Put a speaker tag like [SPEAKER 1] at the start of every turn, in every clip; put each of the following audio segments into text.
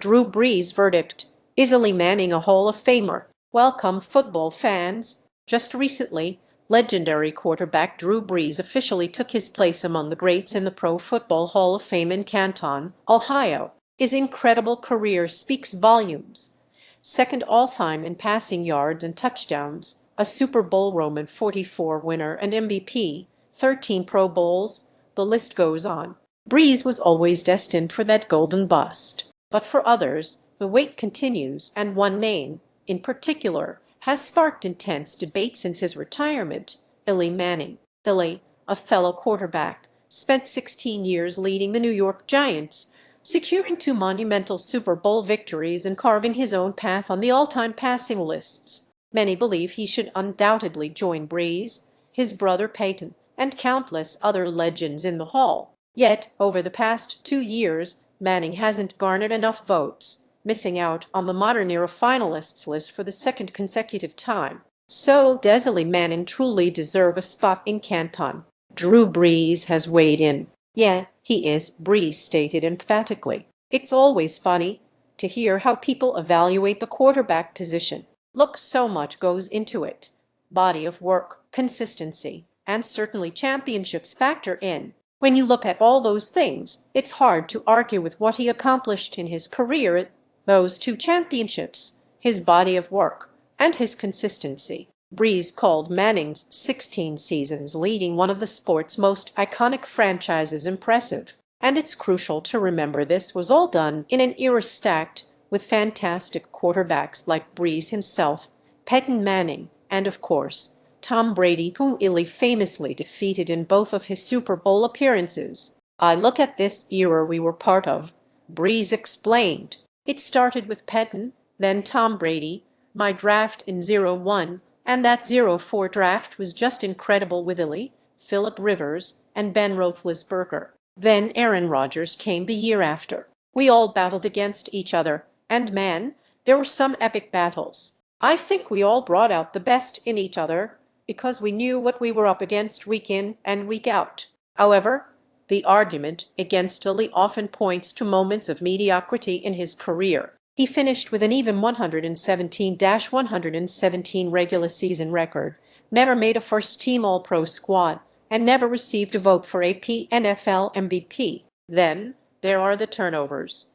[SPEAKER 1] Drew Brees verdict. Is Eli Manning a Hall of Famer? Welcome, football fans. Just recently, legendary quarterback Drew Brees officially took his place among the greats in the Pro Football Hall of Fame in Canton, Ohio. His incredible career speaks volumes. Second all-time in passing yards and touchdowns, a Super Bowl Roman 44 winner and MVP, 13 Pro Bowls, the list goes on. Brees was always destined for that golden bust. But for others, the wait continues, and one name, in particular, has sparked intense debate since his retirement: Eli Manning. Eli, a fellow quarterback, spent 16 years leading the New York Giants, securing 2 monumental Super Bowl victories and carving his own path on the all-time passing lists. Many believe he should undoubtedly join Brees, his brother Peyton, and countless other legends in the hall. Yet, over the past 2 years, Manning hasn't garnered enough votes, missing out on the modern-era finalists list for the second consecutive time. So, does Eli Manning truly deserve a spot in Canton? Drew Brees has weighed in. "Yeah, he is," Brees stated emphatically. "It's always funny to hear how people evaluate the quarterback position. Look, so much goes into it. Body of work, consistency, and certainly championships factor in. When you look at all those things, it's hard to argue with what he accomplished in his career. Those 2 championships, his body of work, and his consistency." Brees called Manning's 16 seasons leading one of the sport's most iconic franchises impressive. And it's crucial to remember this was all done in an era stacked with fantastic quarterbacks like Brees himself, Peyton Manning, and of course, Tom Brady, whom Eli famously defeated in both of his Super Bowl appearances. "I look at this era we were part of," Brees explained. "It started with Peyton, then Tom Brady, my draft in '01, and that '04 draft was just incredible with Eli, Philip Rivers, and Ben Roethlisberger. Then Aaron Rodgers came the year after. We all battled against each other, and man, there were some epic battles. I think we all brought out the best in each other, because we knew what we were up against week in and week out." However, the argument against Eli often points to moments of mediocrity in his career. He finished with an even 117-117 regular season record, never made a first-team All-Pro squad, and never received a vote for a NFL MVP. Then there are the turnovers.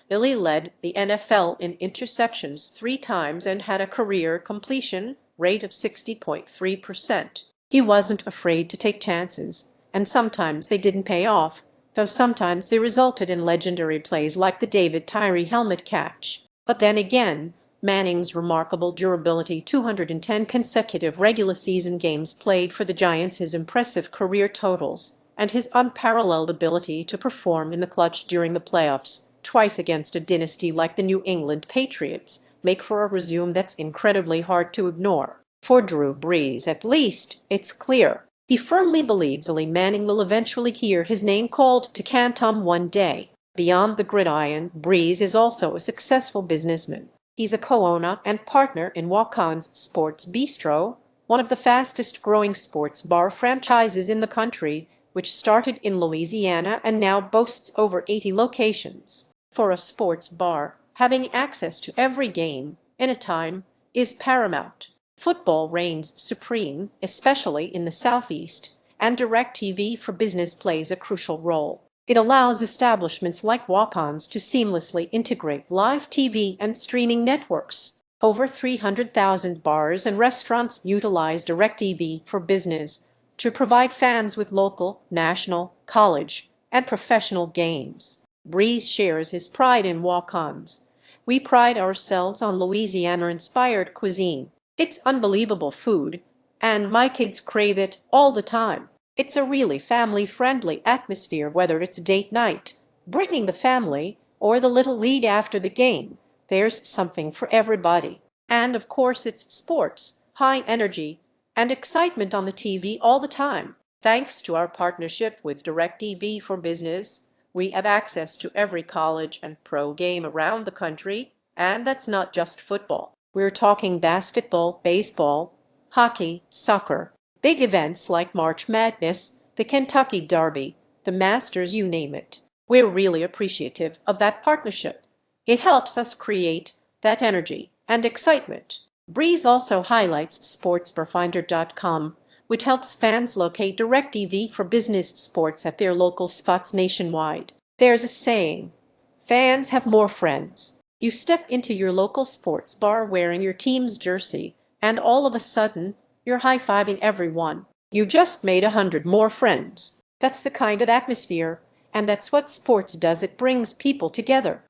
[SPEAKER 1] Eli led the NFL in interceptions 3 times and had a career completion rate of 60.3%. He wasn't afraid to take chances, and sometimes they didn't pay off, though sometimes they resulted in legendary plays like the David Tyree helmet catch. But then again, Manning's remarkable durability, 210 consecutive regular season games played for the Giants, his impressive career totals, and his unparalleled ability to perform in the clutch during the playoffs, twice against a dynasty like the New England Patriots, make for a resume that's incredibly hard to ignore. For Drew Brees, at least, it's clear. He firmly believes Eli Manning will eventually hear his name called to Canton one day. Beyond the gridiron, Brees is also a successful businessman. He's a co-owner and partner in Walk-On's Sports Bistro, one of the fastest-growing sports bar franchises in the country, which started in Louisiana and now boasts over 80 locations. For a sports bar, having access to every game, in a time, is paramount. Football reigns supreme, especially in the Southeast, and DirecTV for Business plays a crucial role. It allows establishments like Walk-Ons to seamlessly integrate live TV and streaming networks. Over 300,000 bars and restaurants utilize DirecTV for Business to provide fans with local, national, college, and professional games. Brees shares his pride in Walk-Ons. "We pride ourselves on Louisiana-inspired cuisine. It's unbelievable food, and my kids crave it all the time. It's a really family-friendly atmosphere, whether it's date night, bringing the family, or the little league after the game. There's something for everybody. And of course it's sports, high energy, and excitement on the TV all the time. Thanks to our partnership with DirecTV for Business, we have access to every college and pro game around the country, and that's not just football. We're talking basketball, baseball, hockey, soccer, big events like March Madness, the Kentucky Derby, the Masters, you name it. We're really appreciative of that partnership. It helps us create that energy and excitement. Breeze also highlights sportsperfinder.com, which helps fans locate DirecTV for business sports at their local spots nationwide. There's a saying, fans have more friends. You step into your local sports bar wearing your team's jersey, and all of a sudden, you're high-fiving everyone. You just made 100 more friends. That's the kind of atmosphere, and that's what sports does. It brings people together.